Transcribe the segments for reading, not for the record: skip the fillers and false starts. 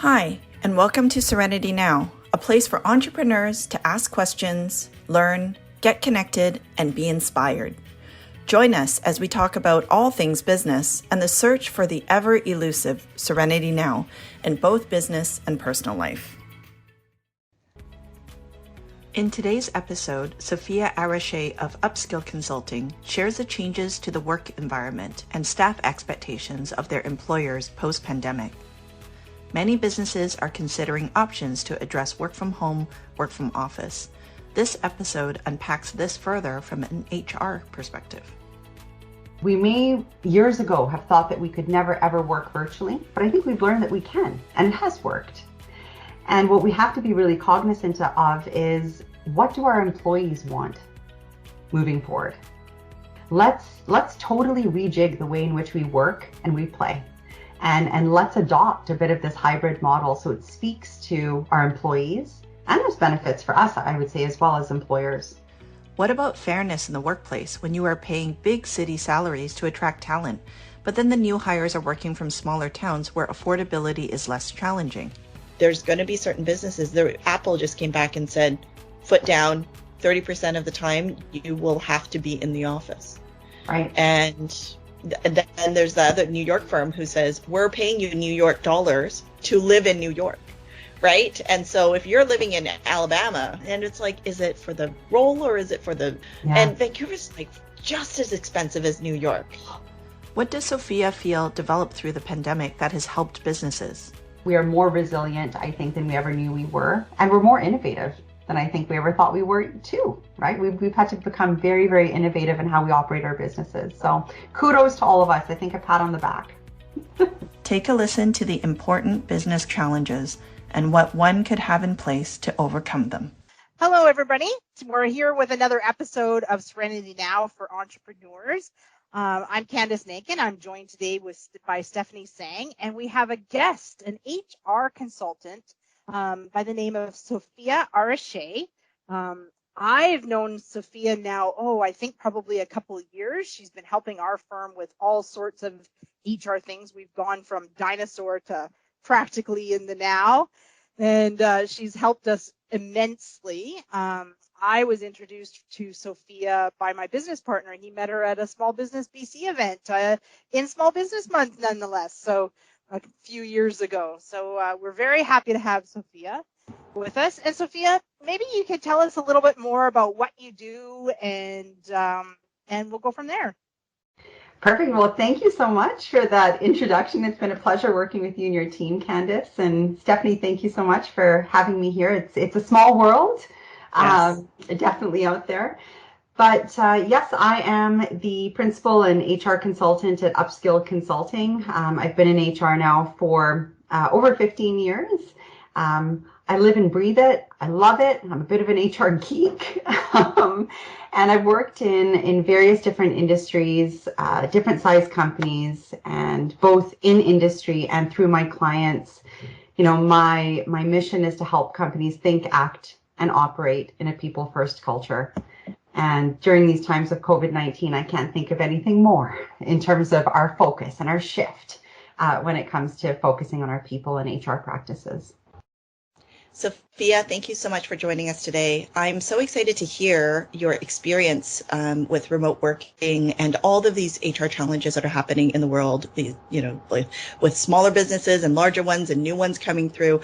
Hi, and welcome to Serenity Now, a place for entrepreneurs to ask questions, learn, get connected, and be inspired. Join us as we talk about all things business and the search for the ever-elusive Serenity Now in both business and personal life. In today's episode, Sofia Arisheh of Upskill Consulting shares the changes to the work environment and staff expectations of their employers post-pandemic. Many businesses are considering options to address work from home, work from office. This episode unpacks this further from an HR perspective. We may years ago have thought that we could never ever work virtually, but I think we've learned that we can, and it has worked. And what we have to be really cognizant of is, what do our employees want moving forward? Let's totally rejig the way in which we work and we play. And let's adopt a bit of this hybrid model so it speaks to our employees, and there's benefits for us, I would say, as well as employers. What about fairness in the workplace when you are paying big city salaries to attract talent, but then the new hires are working from smaller towns where affordability is less challenging? There's going to be certain businesses. Apple just came back and said, foot down, 30% of the time you will have to be in the office. Right. And then there's the other New York firm who says, we're paying you New York dollars to live in New York, right? And so if you're living in Alabama, and it's like, is it for the role or is it for the... Yeah. And Vancouver's like just as expensive as New York. What does Sofia feel developed through the pandemic that has helped businesses? We are more resilient, I think, than we ever knew we were. And we're more innovative than I think we ever thought we were too, right? We've had to become very, very innovative in how we operate our businesses. So kudos to all of us. I think a pat on the back. Take a listen to the important business challenges and what one could have in place to overcome them. Hello, everybody. We're here with another episode of Serenity Now for entrepreneurs. I'm Candace Nancke. I'm joined today by Stephanie Sang, and we have a guest, an HR consultant by the name of Sofia Arisheh. I've known Sofia now, I think probably a couple of years. She's been helping our firm with all sorts of HR things. We've gone from dinosaur to practically in the now, and she's helped us immensely. I was introduced to Sofia by my business partner. He met her at a Small Business BC event in Small Business Month, nonetheless, so a few years ago. So we're very happy to have Sofia with us. And Sofia, maybe you could tell us a little bit more about what you do, and we'll go from there. Perfect. Well, thank you so much for that introduction. It's been a pleasure working with you and your team, Candace. And Stephanie, thank you so much for having me here. It's a small world, yes. Definitely out there. But yes, I am the principal and HR consultant at Upskill Consulting. I've been in HR now for over 15 years. I live and breathe it. I love it. I'm a bit of an HR geek. And I've worked in various different industries, different size companies, and both in industry and through my clients. You know, my mission is to help companies think, act, and operate in a people-first culture. And during these times of COVID-19, I can't think of anything more in terms of our focus and our shift when it comes to focusing on our people and HR practices. Sofia, thank you so much for joining us today. I'm so excited to hear your experience with remote working and all of these HR challenges that are happening in the world, with smaller businesses and larger ones and new ones coming through.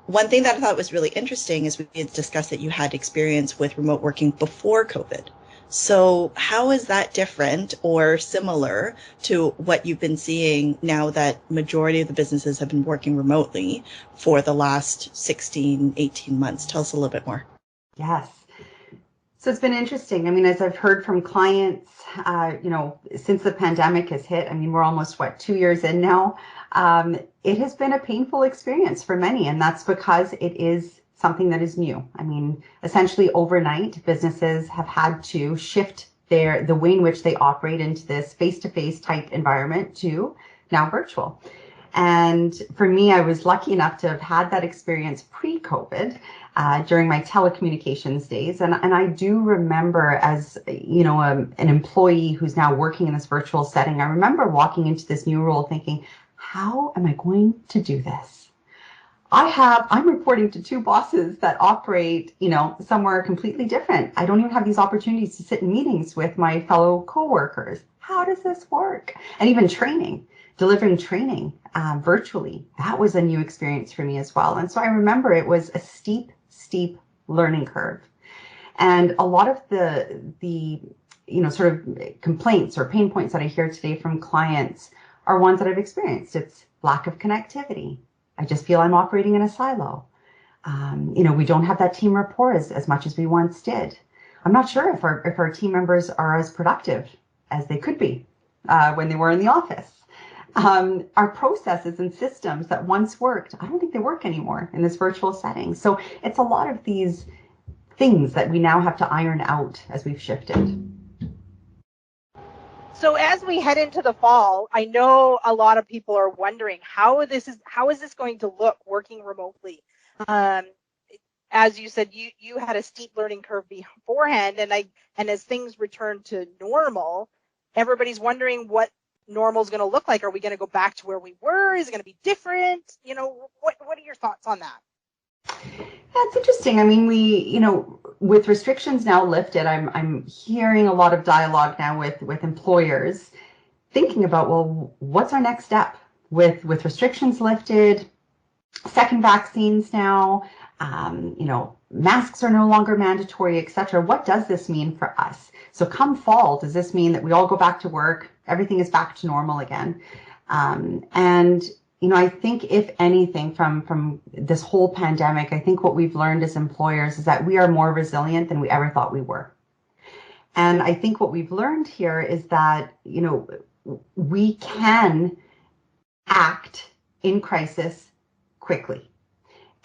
One thing that I thought was really interesting is we had discussed that you had experience with remote working before COVID. So how is that different or similar to what you've been seeing now that majority of the businesses have been working remotely for the last 16, 18 months? Tell us a little bit more. Yes. So it's been interesting. I mean, as I've heard from clients, since the pandemic has hit, I mean, we're almost, 2 years in now. It has been a painful experience for many, and that's because it is something that is new. I mean, essentially overnight, businesses have had to shift the way in which they operate into this face-to-face type environment to now virtual. And for me, I was lucky enough to have had that experience pre-COVID during my telecommunications days. And I do remember, as an employee who's now working in this virtual setting, I remember walking into this new role thinking, how am I going to do this? I'm reporting to two bosses that operate, somewhere completely different. I don't even have these opportunities to sit in meetings with my fellow coworkers. How does this work? And even delivering training virtually. That was a new experience for me as well. And so I remember it was a steep learning curve. And a lot of the sort of complaints or pain points that I hear today from clients are ones that I've experienced. It's lack of connectivity. I just feel I'm operating in a silo. We don't have that team rapport as much as we once did. I'm not sure if our team members are as productive as they could be when they were in the office. Our processes and systems that once worked, I don't think they work anymore in this virtual setting. So it's a lot of these things that we now have to iron out as we've shifted. So as we head into the fall, I know a lot of people are wondering how is this going to look working remotely? As you said, you had a steep learning curve beforehand, and as things return to normal, everybody's wondering what normal is going to look like. Are we going to go back to where we were? Is it going to be different? What are your thoughts on that? Yeah, it's interesting. I mean, with restrictions now lifted, I'm hearing a lot of dialogue now with employers thinking about, well, what's our next step with restrictions lifted, second vaccines now, masks are no longer mandatory, et cetera. What does this mean for us? So come fall, does this mean that we all go back to work, everything is back to normal again? I think if anything from this whole pandemic, I think what we've learned as employers is that we are more resilient than we ever thought we were. And I think what we've learned here is that, we can act in crisis quickly.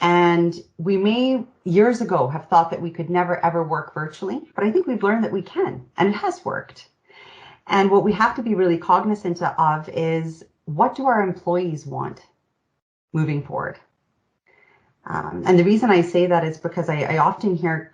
And we may years ago have thought that we could never ever work virtually, but I think we've learned that we can, and it has worked. And what we have to be really cognizant of is, what do our employees want moving forward? And the reason I say that is because I often hear,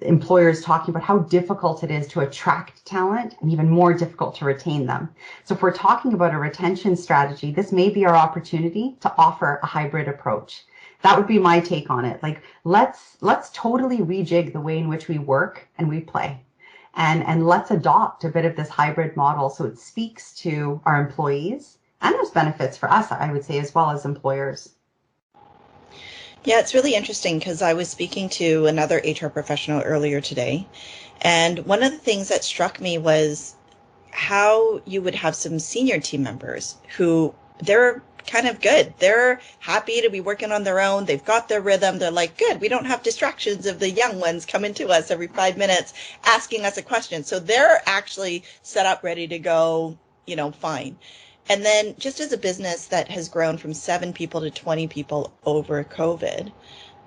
employers talking about how difficult it is to attract talent and even more difficult to retain them. So if we're talking about a retention strategy, this may be our opportunity to offer a hybrid approach. That would be my take on it. Like, let's totally rejig the way in which we work and we play. And let's adopt a bit of this hybrid model so it speaks to our employees, and there's benefits for us, I would say, as well as employers. Yeah, it's really interesting because I was speaking to another HR professional earlier today, and one of the things that struck me was how you would have some senior team members who they're kind of good. They're happy to be working on their own. They've got their rhythm. They're like, good. We don't have distractions of the young ones coming to us every 5 minutes asking us a question. So they're actually set up, ready to go, fine. And then just as a business that has grown from 7 people to 20 people over COVID,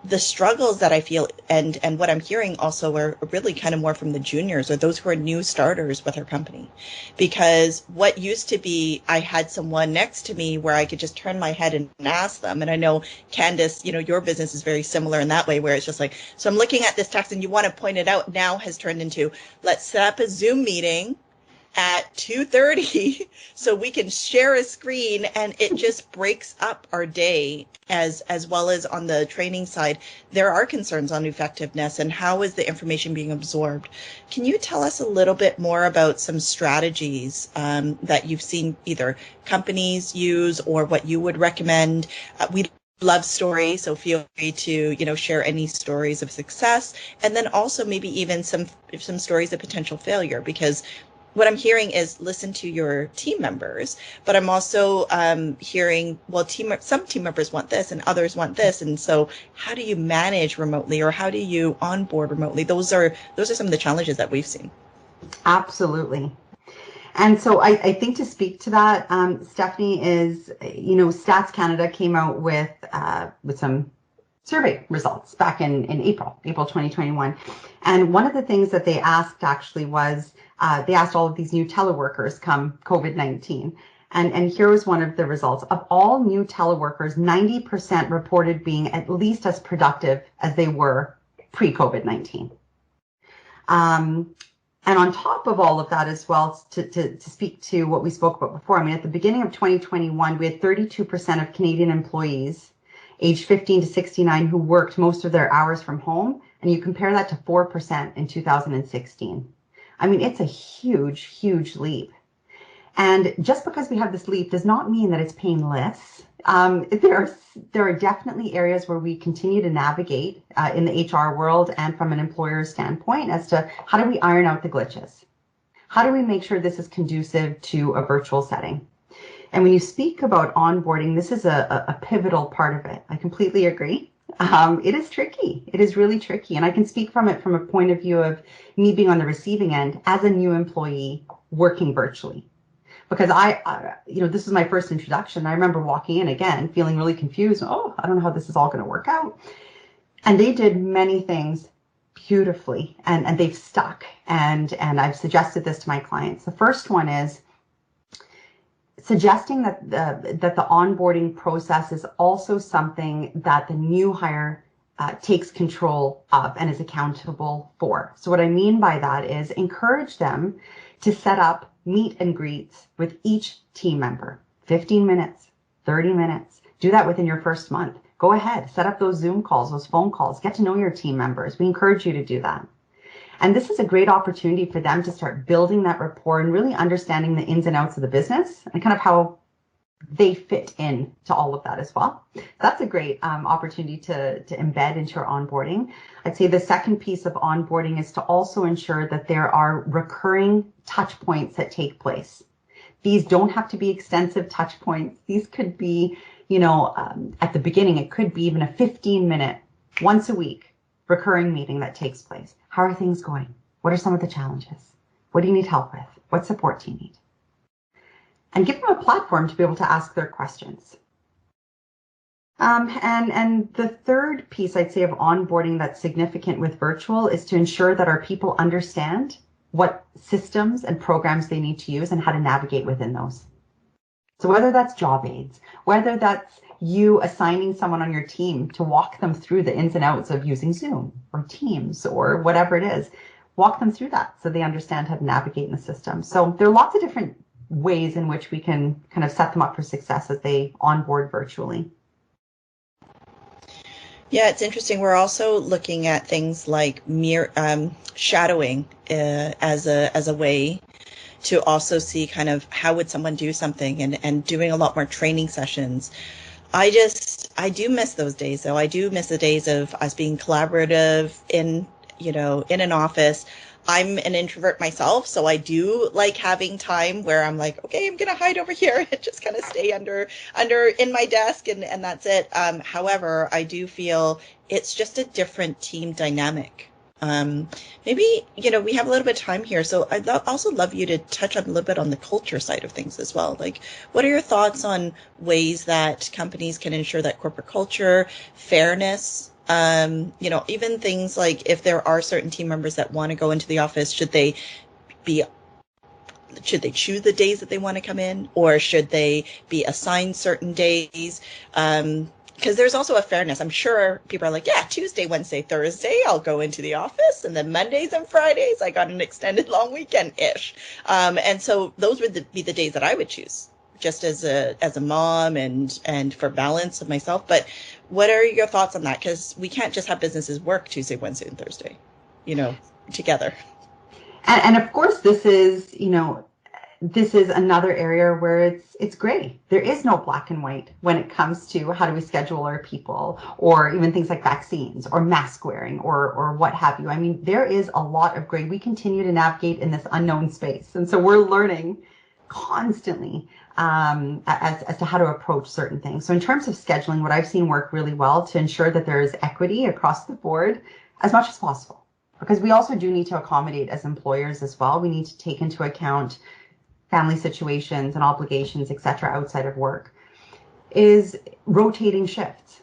the struggles that I feel and what I'm hearing also are really kind of more from the juniors or those who are new starters with our company. Because what used to be, I had someone next to me where I could just turn my head and ask them. And I know, Candace, your business is very similar in that way, where it's just like, so I'm looking at this text and you want to point it out, now has turned into, let's set up a Zoom meeting at 2:30 so we can share a screen, and it just breaks up our day. As well as on the training side, there are concerns on effectiveness and how is the information being absorbed. Can you tell us a little bit more about some strategies that you've seen either companies use or what you would recommend? We love stories, so feel free to share any stories of success, and then also maybe even some stories of potential failure, because what I'm hearing is listen to your team members, but I'm also hearing, well, some team members want this and others want this. And so how do you manage remotely, or how do you onboard remotely? Those are some of the challenges that we've seen. Absolutely. And so I think to speak to that, Stephanie, is, Stats Canada came out with some survey results back in April 2021. And one of the things that they asked actually was, they asked all of these new teleworkers come COVID-19. And here was one of the results. Of all new teleworkers, 90% reported being at least as productive as they were pre-COVID-19. And on top of all of that as well, to speak to what we spoke about before, I mean, at the beginning of 2021, we had 32% of Canadian employees aged 15 to 69 who worked most of their hours from home, and you compare that to 4% in 2016. I mean, it's a huge, huge leap. And just because we have this leap does not mean that it's painless. There are definitely areas where we continue to navigate in the HR world and from an employer standpoint as to how do we iron out the glitches? How do we make sure this is conducive to a virtual setting? And when you speak about onboarding, this is a pivotal part of it. I completely agree. It is tricky. It is really tricky. And I can speak from it from a point of view of me being on the receiving end as a new employee working virtually. Because this is my first introduction. I remember walking in again, feeling really confused. Oh, I don't know how this is all going to work out. And they did many things beautifully, and they've stuck. And I've suggested this to my clients. The first one is suggesting that the onboarding process is also something that the new hire takes control of and is accountable for. So what I mean by that is encourage them to set up meet and greets with each team member. 15 minutes, 30 minutes. Do that within your first month. Go ahead, set up those Zoom calls, those phone calls, get to know your team members. We encourage you to do that. And this is a great opportunity for them to start building that rapport and really understanding the ins and outs of the business and kind of how they fit in to all of that as well. That's a great opportunity to embed into your onboarding. I'd say the second piece of onboarding is to also ensure that there are recurring touch points that take place. These don't have to be extensive touch points. These could be, at the beginning, it could be even a 15-minute, once a week, recurring meeting that takes place. How are things going? What are some of the challenges? What do you need help with? What support do you need? And give them a platform to be able to ask their questions. And the third piece I'd say of onboarding that's significant with virtual is to ensure that our people understand what systems and programs they need to use and how to navigate within those. So whether that's job aids, whether that's you assigning someone on your team to walk them through the ins and outs of using Zoom or Teams or whatever it is, walk them through that so they understand how to navigate in the system. So there are lots of different ways in which we can kind of set them up for success as they onboard virtually. Yeah, it's interesting. We're also looking at things like shadowing as a way to also see kind of how would someone do something and doing a lot more training sessions. I do miss those days, though. I do miss the days of us being collaborative in an office. I'm an introvert myself, so I do like having time where I'm like, okay, I'm going to hide over here and just kind of stay under in my desk and that's it. However, I do feel it's just a different team dynamic. Maybe, we have a little bit of time here, so I'd also love you to touch on a little bit on the culture side of things as well. Like, what are your thoughts on ways that companies can ensure that corporate culture, fairness, even things like if there are certain team members that want to go into the office, should they choose the days that they want to come in, or should they be assigned certain days? Because there's also a fairness. I'm sure people are like, yeah, Tuesday, Wednesday, Thursday, I'll go into the office. And then Mondays and Fridays, I got an extended long weekend-ish. And so those would be the days that I would choose, just as a mom and for balance of myself. But what are your thoughts on that? Because we can't just have businesses work Tuesday, Wednesday, and Thursday, together. And of course, this is another area where it's gray. There is no black and white when it comes to how do we schedule our people, or even things like vaccines or mask wearing or what have you. I mean, there is a lot of gray. We continue to navigate in this unknown space. And so we're learning constantly as to how to approach certain things. So in terms of scheduling, what I've seen work really well to ensure that there is equity across the board as much as possible, because we also do need to accommodate as employers as well. We need to take into account family situations and obligations, et cetera, outside of work, is rotating shifts.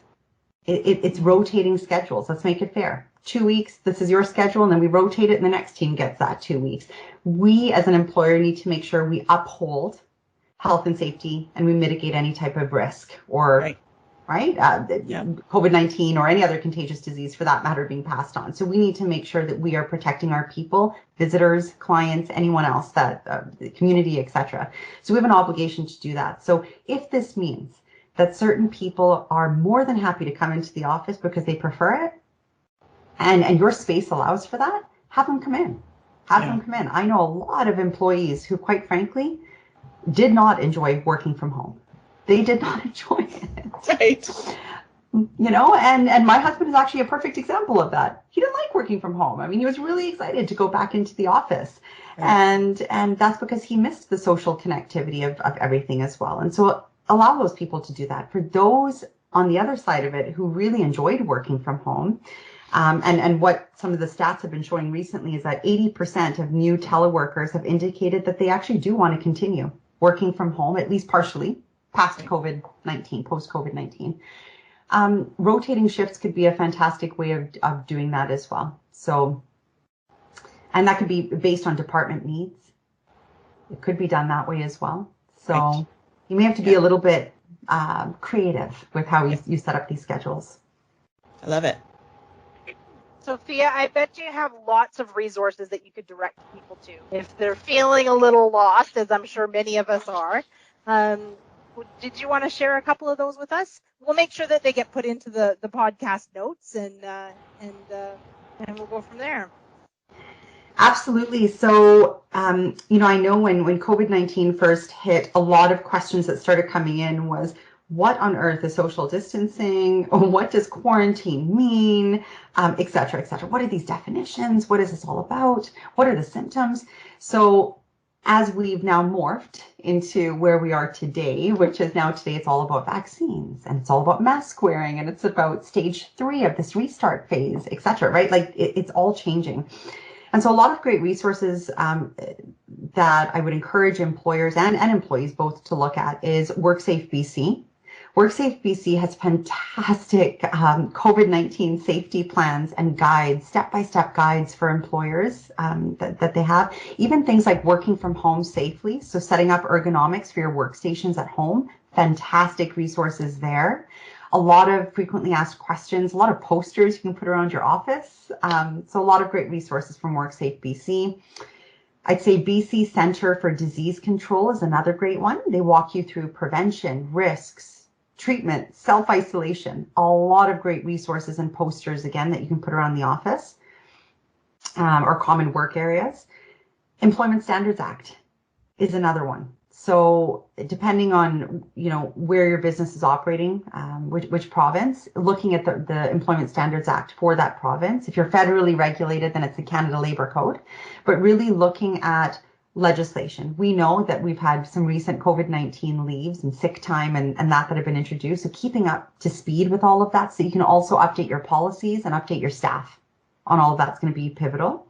It's rotating schedules. Let's make it fair. 2 weeks, this is your schedule, and then we rotate it and the next team gets that 2 weeks. We as an employer need to make sure we uphold health and safety and we mitigate any type of risk or COVID-19 or any other contagious disease for that matter being passed on. So we need to make sure that we are protecting our people, visitors, clients, anyone else, that the community, etc. So we have an obligation to do that. So if this means that certain people are more than happy to come into the office because they prefer it, and your space allows for that, have them come in. Have them come in. I know a lot of employees who, quite frankly, did not enjoy working from home. They did not enjoy it. Right. You know, and my husband is actually a perfect example of that. He didn't like working from home. I mean, he was really excited to go back into the office. Right. And that's because he missed the social connectivity of everything as well. And so allow those people to do that. For those on the other side of it who really enjoyed working from home, and what some of the stats have been showing recently is that 80% of new teleworkers have indicated that they actually do want to continue working from home, at least partially, past COVID-19, post-COVID-19. Rotating shifts could be a fantastic way of doing that as well. So, and that could be based on department needs. It could be done that way as well. So you may have to be a little bit creative with how you set up these schedules. I love it. Sofia, I bet you have lots of resources that you could direct people to if they're feeling a little lost, as I'm sure many of us are. Did you want to share a couple of those with us? We'll make sure that they get put into the podcast notes, and we'll go from there. Absolutely. So, you know, I know when COVID-19 first hit, a lot of questions that started coming in was, what on earth is social distancing? What does quarantine mean? Et cetera, et cetera. What are these definitions? What is this all about? What are the symptoms? So as we've now morphed into where we are today, which is now today, it's all about vaccines, and it's all about mask wearing, and it's about stage 3 of this restart phase, et cetera, right? Like it's all changing. And so a lot of great resources that I would encourage employers and employees both to look at is WorkSafe BC. WorkSafe BC has fantastic COVID-19 safety plans and guides, step-by-step guides for employers that they have. Even things like working from home safely, so setting up ergonomics for your workstations at home, fantastic resources there. A lot of frequently asked questions, a lot of posters you can put around your office. So a lot of great resources from WorkSafe BC. I'd say BC Centre for Disease Control is another great one. They walk you through prevention, risks, treatment, self-isolation, a lot of great resources and posters, again, that you can put around the office or common work areas. Employment Standards Act is another one. So depending on, you know, where your business is operating, which province, looking at the Employment Standards Act for that province. If you're federally regulated, then it's the Canada Labour Code. But really looking at legislation. We know that we've had some recent COVID-19 leaves and sick time and that have been introduced. So keeping up to speed with all of that, so you can also update your policies and update your staff on all of that's going to be pivotal.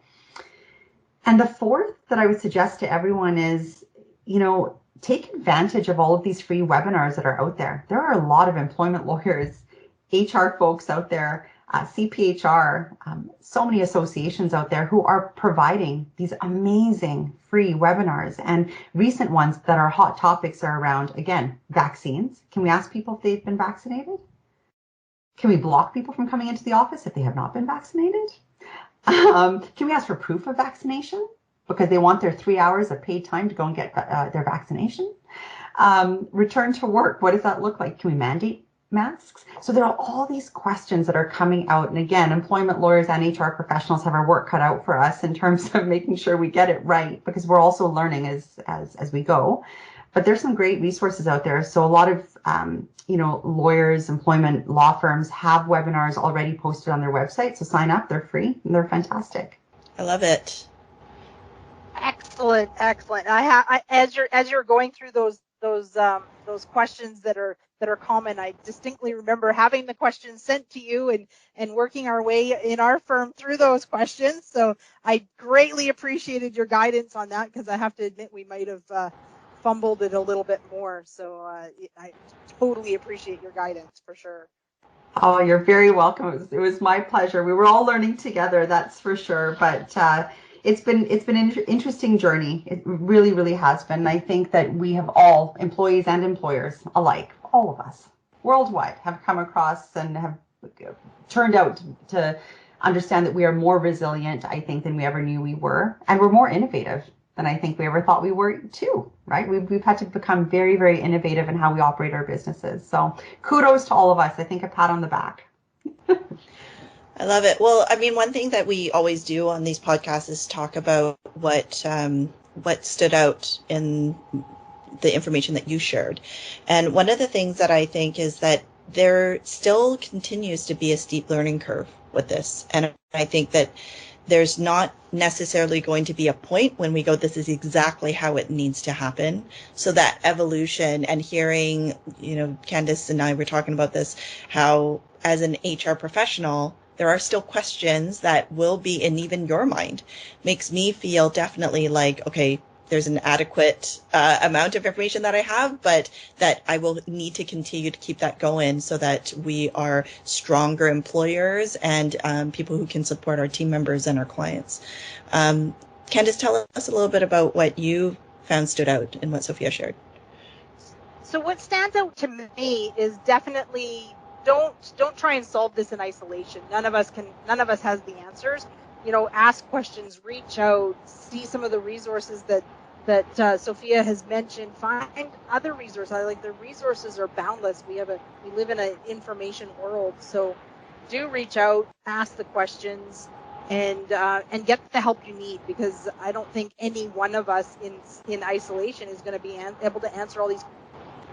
And the fourth that I would suggest to everyone is, you know, take advantage of all of these free webinars that are out there. There are a lot of employment lawyers, HR folks out there, CPHR, so many associations out there who are providing these amazing free webinars, and recent ones that are hot topics are around, again, vaccines. Can we ask people if they've been vaccinated? Can we block people from coming into the office if they have not been vaccinated? Can we ask for proof of vaccination because they want their 3 hours of paid time to go and get their vaccination? Return to work, what does that look like? Can we mandate masks? So there are all these questions that are coming out. And again, employment lawyers and HR professionals have our work cut out for us in terms of making sure we get it right, because we're also learning as we go. But there's some great resources out there. So a lot of, you know, lawyers, employment law firms have webinars already posted on their website. So sign up, they're free and they're fantastic. I love it. Excellent, excellent. As you're going through those questions that are common, I distinctly remember having the questions sent to you and working our way in our firm through those questions. So I greatly appreciated your guidance on that, because I have to admit we might have fumbled it a little bit more. So I totally appreciate your guidance for sure. Oh, you're very welcome. It was my pleasure. We were all learning together, that's for sure. But it's been an interesting journey. It really, really has been. I think that we have all, employees and employers alike, all of us worldwide, have come across and have turned out to understand that we are more resilient, I think, than we ever knew we were. And we're more innovative than I think we ever thought we were too, right? We've had to become very, very innovative in how we operate our businesses. So kudos to all of us. I think a pat on the back. I love it. Well, I mean, one thing that we always do on these podcasts is talk about what stood out in the information that you shared. And one of the things that I think is that there still continues to be a steep learning curve with this. And I think that there's not necessarily going to be a point when we go, this is exactly how it needs to happen. So that evolution, and hearing, Candace and I were talking about this, how as an HR professional, there are still questions that will be in even your mind, makes me feel definitely like, okay, there's an adequate amount of information that I have, but that I will need to continue to keep that going so that we are stronger employers and people who can support our team members and our clients. Candace, tell us a little bit about what you found stood out in what Sofia shared. So what stands out to me is definitely don't try and solve this in isolation. None of us has the answers. Ask questions, reach out, see some of the resources that Sofia has mentioned. Find other resources. Like, the resources are boundless. We live in an information world, so do reach out, ask the questions, and get the help you need, because I don't think any one of us in isolation is going to be able to answer all these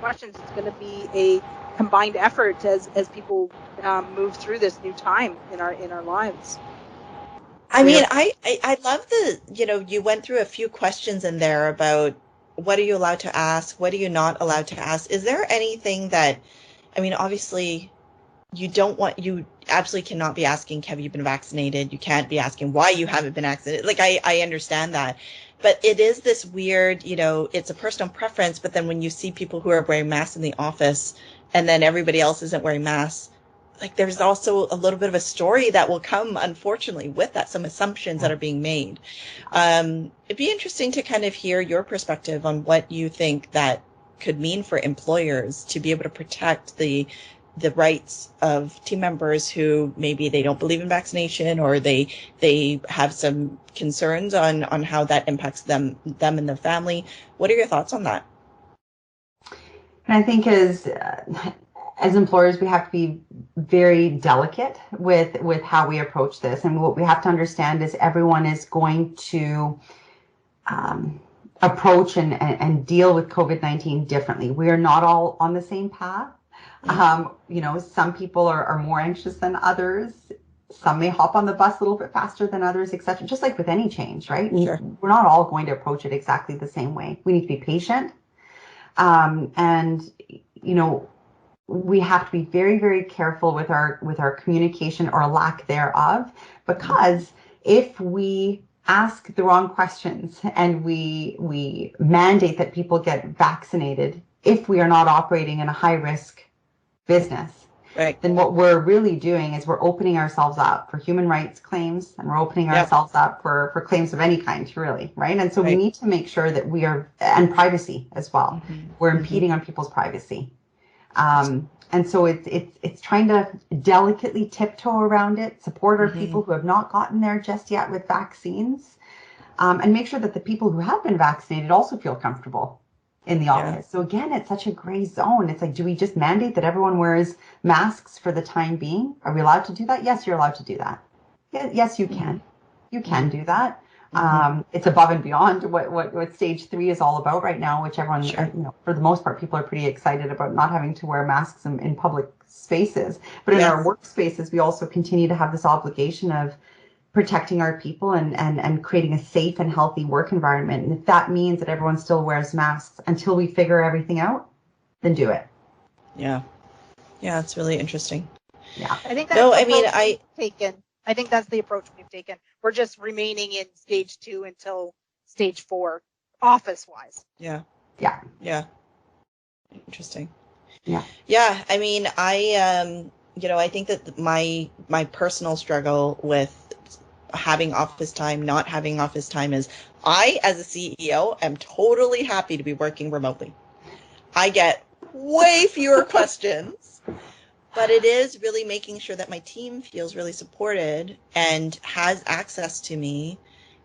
questions. It's going to be a combined effort as people move through this new time in our lives. I mean, I love you went through a few questions in there about what are you allowed to ask? What are you not allowed to ask? Is there anything that, I mean, obviously you absolutely cannot be asking, have you been vaccinated? You can't be asking why you haven't been vaccinated. Like, I understand that. But it is this weird, it's a personal preference. But then when you see people who are wearing masks in the office and then everybody else isn't wearing masks, like, there's also a little bit of a story that will come, unfortunately, with that, some assumptions that are being made. It'd be interesting to kind of hear your perspective on what you think that could mean for employers to be able to protect the rights of team members who maybe they don't believe in vaccination, or they have some concerns on how that impacts them and their family. What are your thoughts on that? And I think as employers, we have to be very delicate with how we approach this. And what we have to understand is everyone is going to approach and deal with COVID-19 differently. We are not all on the same path. Some people are more anxious than others. Some may hop on the bus a little bit faster than others, etc. Just like with any change, right? Sure. We're not all going to approach it exactly the same way. We need to be patient. We have to be very, very careful with our communication or lack thereof, because if we ask the wrong questions and we mandate that people get vaccinated, if we are not operating in a high risk business, right, then what we're really doing is we're opening ourselves up for human rights claims, and we're opening ourselves up for claims of any kind, really, right? And so we need to make sure that we are, and privacy as well. We're impeding on people's privacy. And so it's trying to delicately tiptoe around it, support our people who have not gotten there just yet with vaccines, and make sure that the people who have been vaccinated also feel comfortable in the office. So again, it's such a gray zone. It's like, do we just mandate that everyone wears masks for the time being? Are we allowed to do that? Yes, you're allowed to do that. Yes, you can. You can do that. It's above and beyond what stage 3 is all about right now, which everyone, for the most part, people are pretty excited about not having to wear masks in public spaces. But in our workspaces, we also continue to have this obligation of protecting our people and creating a safe and healthy work environment. And if that means that everyone still wears masks until we figure everything out, then do it. Yeah, it's really interesting. Yeah, I think that's I think that's the approach we've taken. We're just remaining in stage 2 until stage 4, office-wise. Yeah. Interesting. Yeah. I mean, I think that my personal struggle with having office time, not having office time, is I, as a CEO, am totally happy to be working remotely. I get way fewer questions, but it is really making sure that my team feels really supported and has access to me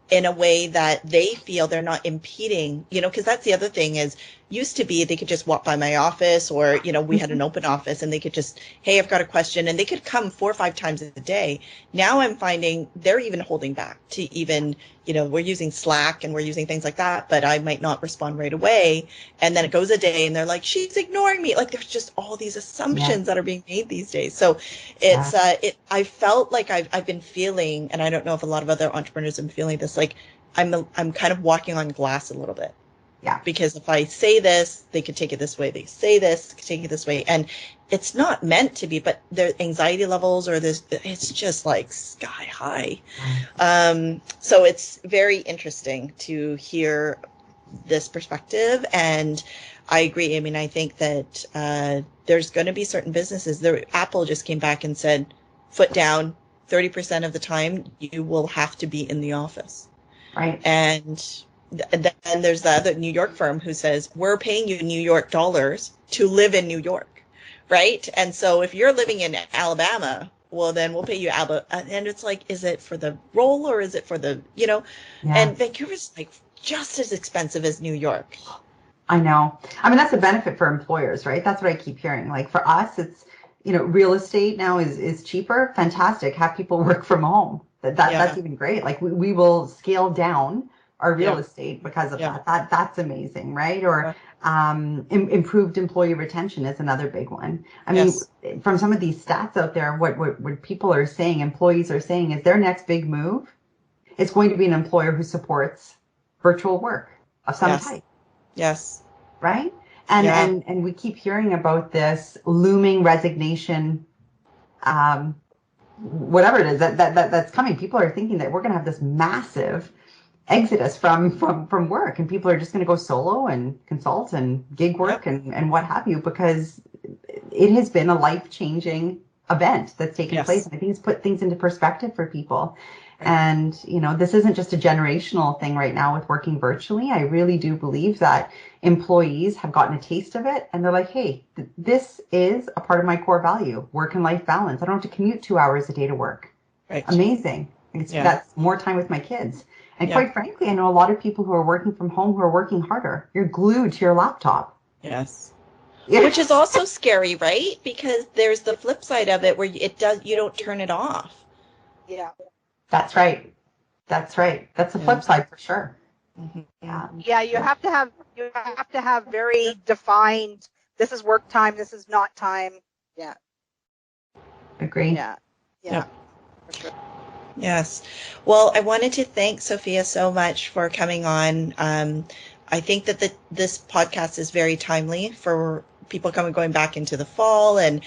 in a way that they feel they're not impeding, because that's the other thing is used to be they could just walk by my office or, we had an open office and they could just, hey, I've got a question, and they could come 4 or 5 times a day. Now I'm finding they're even holding back to even, we're using Slack and we're using things like that, but I might not respond right away. And then it goes a day and they're like, she's ignoring me. Like there's just all these assumptions that are being made these days. So it's, I felt like I've been feeling, and I don't know if a lot of other entrepreneurs have been feeling this, like I'm kind of walking on glass a little bit. Yeah. Because if I say this, they could take it this way. They say this, they could take it this way. And it's not meant to be, but their anxiety levels it's just like sky high. So it's very interesting to hear this perspective. And I agree. I mean, I think that there's going to be certain businesses. Apple just came back and said, foot down, 30% of the time you will have to be in the office. Right. And then there's the other New York firm who says, we're paying you New York dollars to live in New York, right? And so if you're living in Alabama, well, then we'll pay you and it's like, is it for the role or is it for the, and Vancouver's like just as expensive as New York. I know. I mean, that's a benefit for employers, right? That's what I keep hearing. Like for us, it's, real estate now is cheaper. Fantastic. Have people work from home. That's even great. Like we will scale down our real estate because of that. That's amazing, right? Or improved employee retention is another big one. I mean, from some of these stats out there, what people are saying, employees are saying, is their next big move is going to be an employer who supports virtual work of some type. Yes. Right? And we keep hearing about this looming resignation, whatever it is that's coming. People are thinking that we're going to have this massive exodus from work, and people are just going to go solo and consult and gig work and what have you, because it has been a life-changing event that's taken place. And I think it's put things into perspective for people. And, this isn't just a generational thing right now with working virtually. I really do believe that employees have gotten a taste of it and they're like, hey, this is a part of my core value, work and life balance. I don't have to commute 2 hours a day to work. Right. Amazing. That's more time with my kids. And quite frankly, I know a lot of people who are working from home who are working harder. You're glued to your laptop. Yes. Which is also scary, right? Because there's the flip side of it where you don't turn it off. Yeah. That's right. That's the flip side for sure. Mm-hmm. Yeah, you have to have very defined, this is work time, this is not time. Yeah. Agree. Yeah. For sure. Yes. Well, I wanted to thank Sofia so much for coming on. I think that this podcast is very timely for people going back into the fall and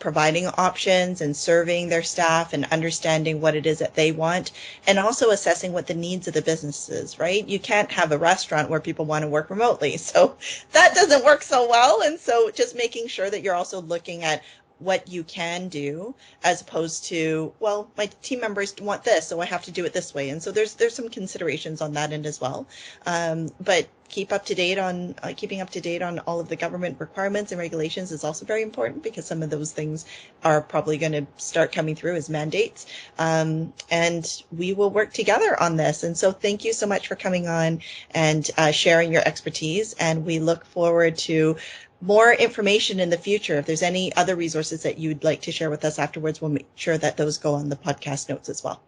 providing options and serving their staff and understanding what it is that they want, and also assessing what the needs of the business is, right? You can't have a restaurant where people want to work remotely. So that doesn't work so well. And so just making sure that you're also looking at what you can do, as opposed to, well, my team members want this, so I have to do it this way. And so there's some considerations on that end as well. But keeping up to date on all of the government requirements and regulations is also very important, because some of those things are probably going to start coming through as mandates. And we will work together on this. And so thank you so much for coming on and sharing your expertise. And we look forward to more information in the future. If there's any other resources that you'd like to share with us afterwards, we'll make sure that those go on the podcast notes as well.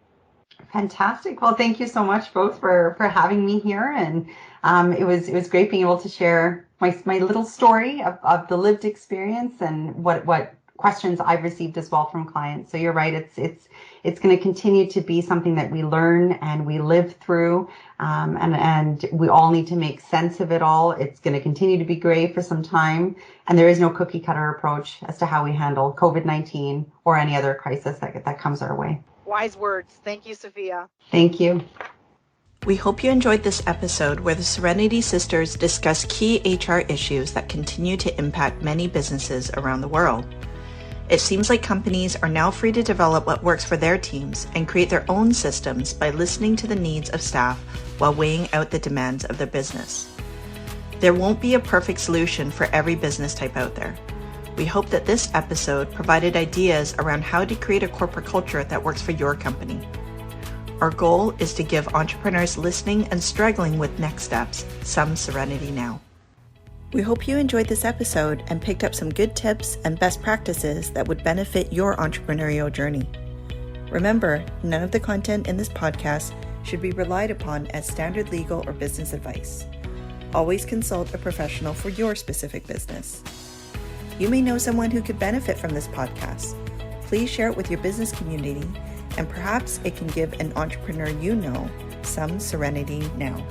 Fantastic. Well, thank you so much both for having me here. And it was great being able to share my little story of the lived experience and what questions I've received as well from clients. So you're right. It's going to continue to be something that we learn and we live through. And we all need to make sense of it all. It's going to continue to be gray for some time. And there is no cookie cutter approach as to how we handle COVID-19 or any other crisis that comes our way. Wise words. Thank you, Sofia. Thank you. We hope you enjoyed this episode where the Serenity sisters discuss key HR issues that continue to impact many businesses around the world. It seems like companies are now free to develop what works for their teams and create their own systems by listening to the needs of staff while weighing out the demands of their business. There won't be a perfect solution for every business type out there. We hope that this episode provided ideas around how to create a corporate culture that works for your company. Our goal is to give entrepreneurs listening and struggling with next steps some serenity now. We hope you enjoyed this episode and picked up some good tips and best practices that would benefit your entrepreneurial journey. Remember, none of the content in this podcast should be relied upon as standard legal or business advice. Always consult a professional for your specific business. You may know someone who could benefit from this podcast. Please share it with your business community, and perhaps it can give an entrepreneur you know some serenity now.